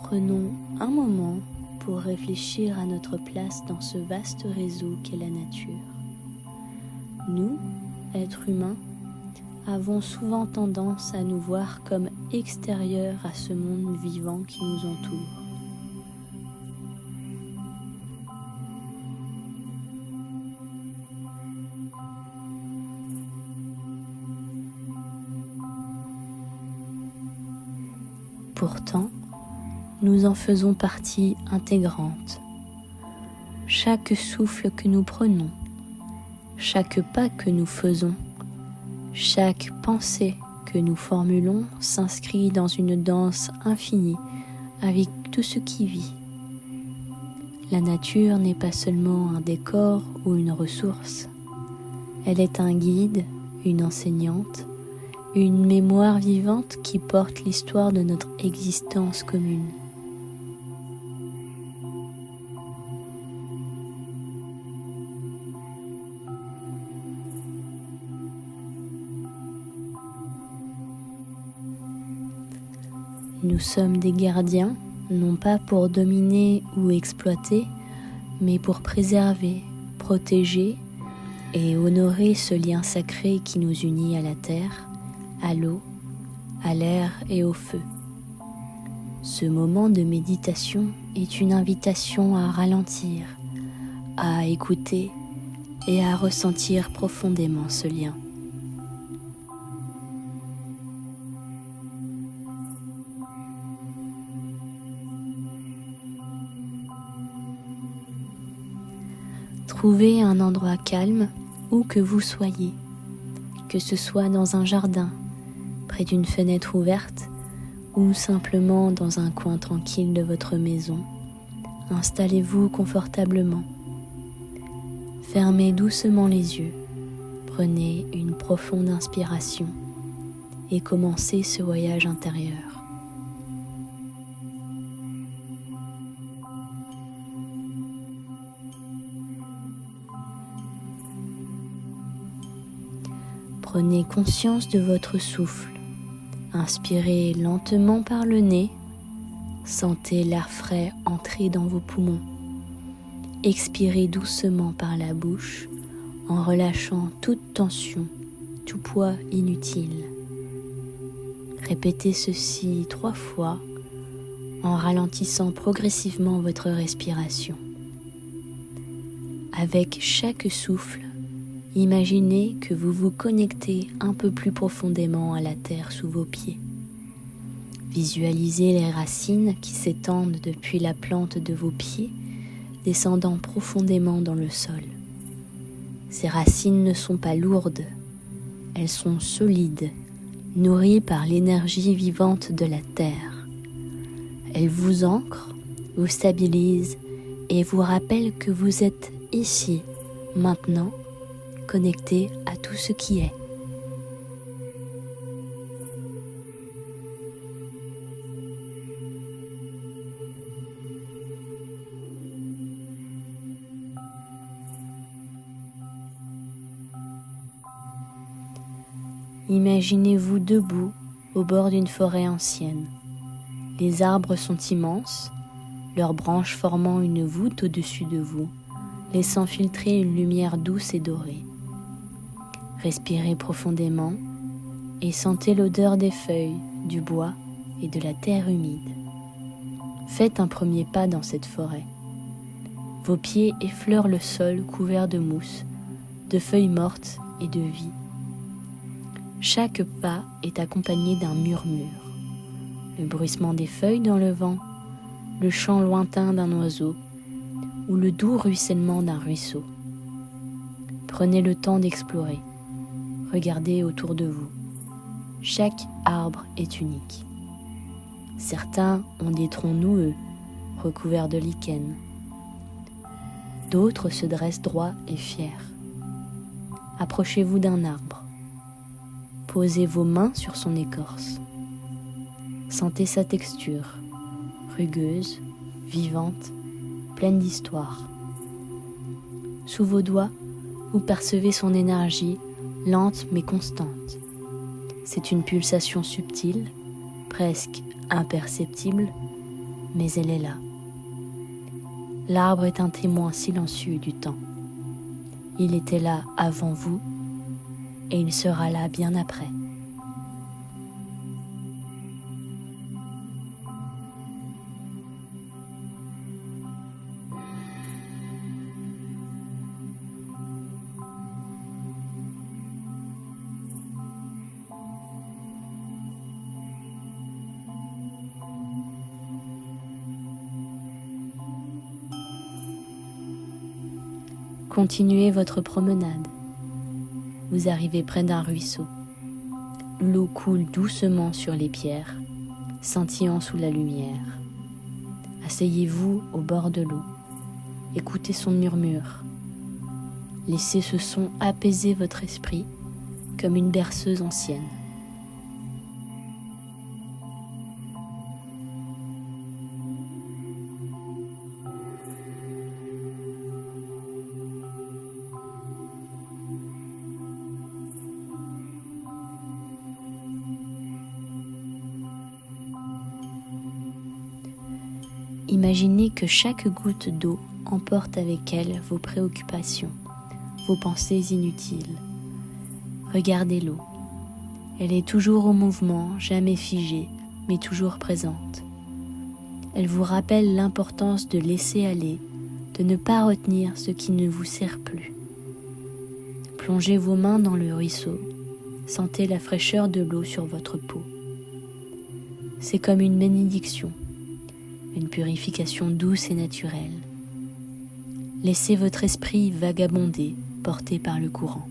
Prenons un moment pour réfléchir à notre place dans ce vaste réseau qu'est la nature. Nous, êtres humains, avons souvent tendance à nous voir comme extérieurs à ce monde vivant qui nous entoure. Pourtant, nous en faisons partie intégrante. Chaque souffle que nous prenons, chaque pas que nous faisons, chaque pensée que nous formulons s'inscrit dans une danse infinie avec tout ce qui vit. La nature n'est pas seulement un décor ou une ressource. Elle est un guide, une enseignante, une mémoire vivante qui porte l'histoire de notre existence commune. Nous sommes des gardiens, non pas pour dominer ou exploiter, mais pour préserver, protéger et honorer ce lien sacré qui nous unit à la terre, à l'eau, à l'air et au feu. Ce moment de méditation est une invitation à ralentir, à écouter et à ressentir profondément ce lien. Trouvez un endroit calme où que vous soyez, que ce soit dans un jardin, près d'une fenêtre ouverte ou simplement dans un coin tranquille de votre maison. Installez-vous confortablement. Fermez doucement les yeux, prenez une profonde inspiration et commencez ce voyage intérieur. Prenez conscience de votre souffle. Inspirez lentement par le nez. Sentez l'air frais entrer dans vos poumons. Expirez doucement par la bouche en relâchant toute tension, tout poids inutile. Répétez ceci 3 fois en ralentissant progressivement votre respiration. Avec chaque souffle, imaginez que vous vous connectez un peu plus profondément à la terre sous vos pieds. Visualisez les racines qui s'étendent depuis la plante de vos pieds, descendant profondément dans le sol. Ces racines ne sont pas lourdes, elles sont solides, nourries par l'énergie vivante de la terre. Elles vous ancrent, vous stabilisent et vous rappellent que vous êtes ici, maintenant, connecté à tout ce qui est. Imaginez-vous debout au bord d'une forêt ancienne. Les arbres sont immenses, leurs branches formant une voûte au-dessus de vous, laissant filtrer une lumière douce et dorée. Respirez profondément et sentez l'odeur des feuilles, du bois et de la terre humide. Faites un premier pas dans cette forêt. Vos pieds effleurent le sol couvert de mousse, de feuilles mortes et de vie. Chaque pas est accompagné d'un murmure, le bruissement des feuilles dans le vent, le chant lointain d'un oiseau ou le doux ruissellement d'un ruisseau. Prenez le temps d'explorer. Regardez autour de vous. Chaque arbre est unique. Certains ont des troncs noueux, recouverts de lichen. D'autres se dressent droits et fiers. Approchez-vous d'un arbre. Posez vos mains sur son écorce. Sentez sa texture, rugueuse, vivante, pleine d'histoire. Sous vos doigts, vous percevez son énergie, lente mais constante. C'est une pulsation subtile, presque imperceptible, mais elle est là. L'arbre est un témoin silencieux du temps. Il était là avant vous et il sera là bien après. Continuez votre promenade. Vous arrivez près d'un ruisseau. L'eau coule doucement sur les pierres, scintillant sous la lumière. Asseyez-vous au bord de l'eau. Écoutez son murmure. Laissez ce son apaiser votre esprit comme une berceuse ancienne. Imaginez que chaque goutte d'eau emporte avec elle vos préoccupations, vos pensées inutiles. Regardez l'eau. Elle est toujours au mouvement, jamais figée, mais toujours présente. Elle vous rappelle l'importance de laisser aller, de ne pas retenir ce qui ne vous sert plus. Plongez vos mains dans le ruisseau, sentez la fraîcheur de l'eau sur votre peau. C'est comme une bénédiction, une purification douce et naturelle. Laissez votre esprit vagabonder, porté par le courant.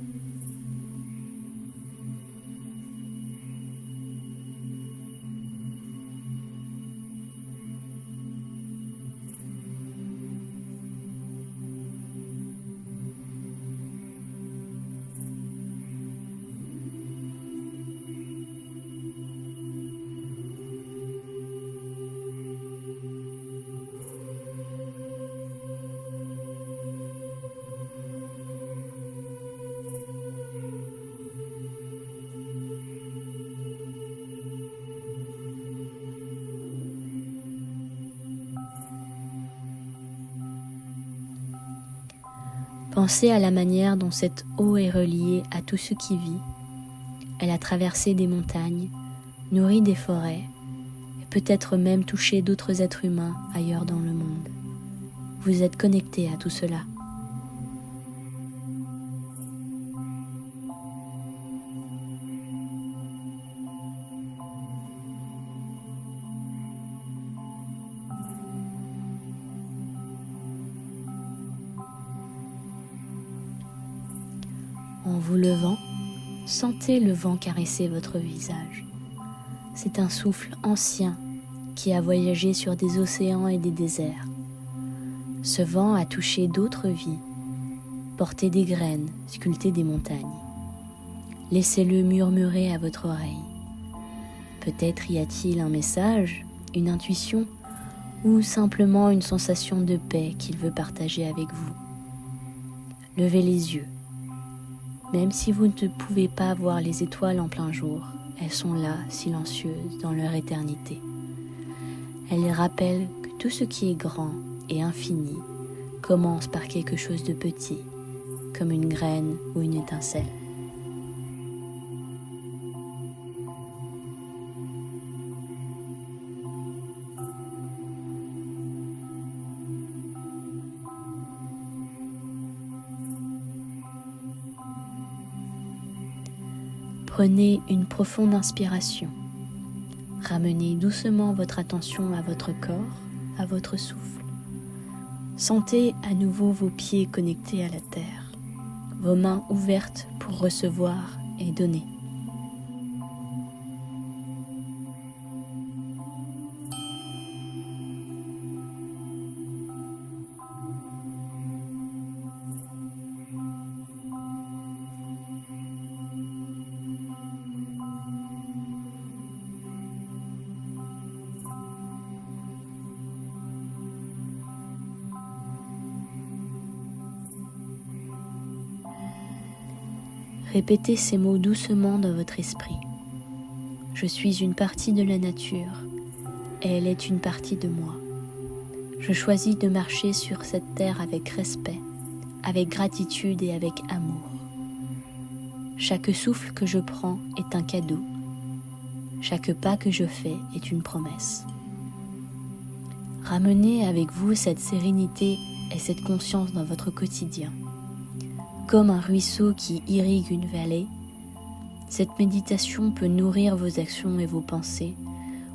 Pensez à la manière dont cette eau est reliée à tout ce qui vit. Elle a traversé des montagnes, nourri des forêts, et peut-être même touché d'autres êtres humains ailleurs dans le monde. Vous êtes connecté à tout cela. En vous levant, sentez le vent caresser votre visage. C'est un souffle ancien qui a voyagé sur des océans et des déserts. Ce vent a touché d'autres vies, porté des graines, sculpté des montagnes. Laissez-le murmurer à votre oreille. Peut-être y a-t-il un message, une intuition, ou simplement une sensation de paix qu'il veut partager avec vous. Levez les yeux. Même si vous ne pouvez pas voir les étoiles en plein jour, elles sont là, silencieuses, dans leur éternité. Elles rappellent que tout ce qui est grand et infini commence par quelque chose de petit, comme une graine ou une étincelle. Prenez une profonde inspiration. Ramenez doucement votre attention à votre corps, à votre souffle. Sentez à nouveau vos pieds connectés à la terre, vos mains ouvertes pour recevoir et donner. Répétez ces mots doucement dans votre esprit. Je suis une partie de la nature et elle est une partie de moi. Je choisis de marcher sur cette terre avec respect, avec gratitude et avec amour. Chaque souffle que je prends est un cadeau. Chaque pas que je fais est une promesse. Ramenez avec vous cette sérénité et cette conscience dans votre quotidien. Comme un ruisseau qui irrigue une vallée, cette méditation peut nourrir vos actions et vos pensées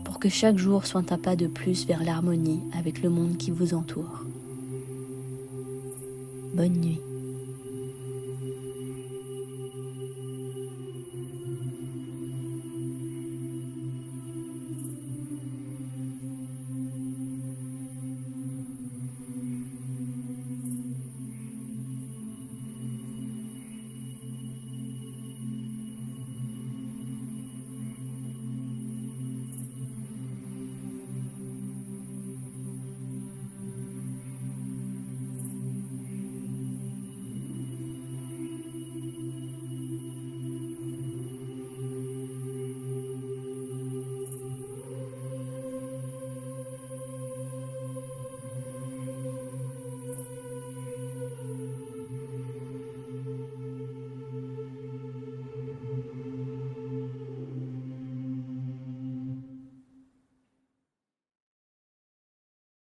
pour que chaque jour soit un pas de plus vers l'harmonie avec le monde qui vous entoure. Bonne nuit.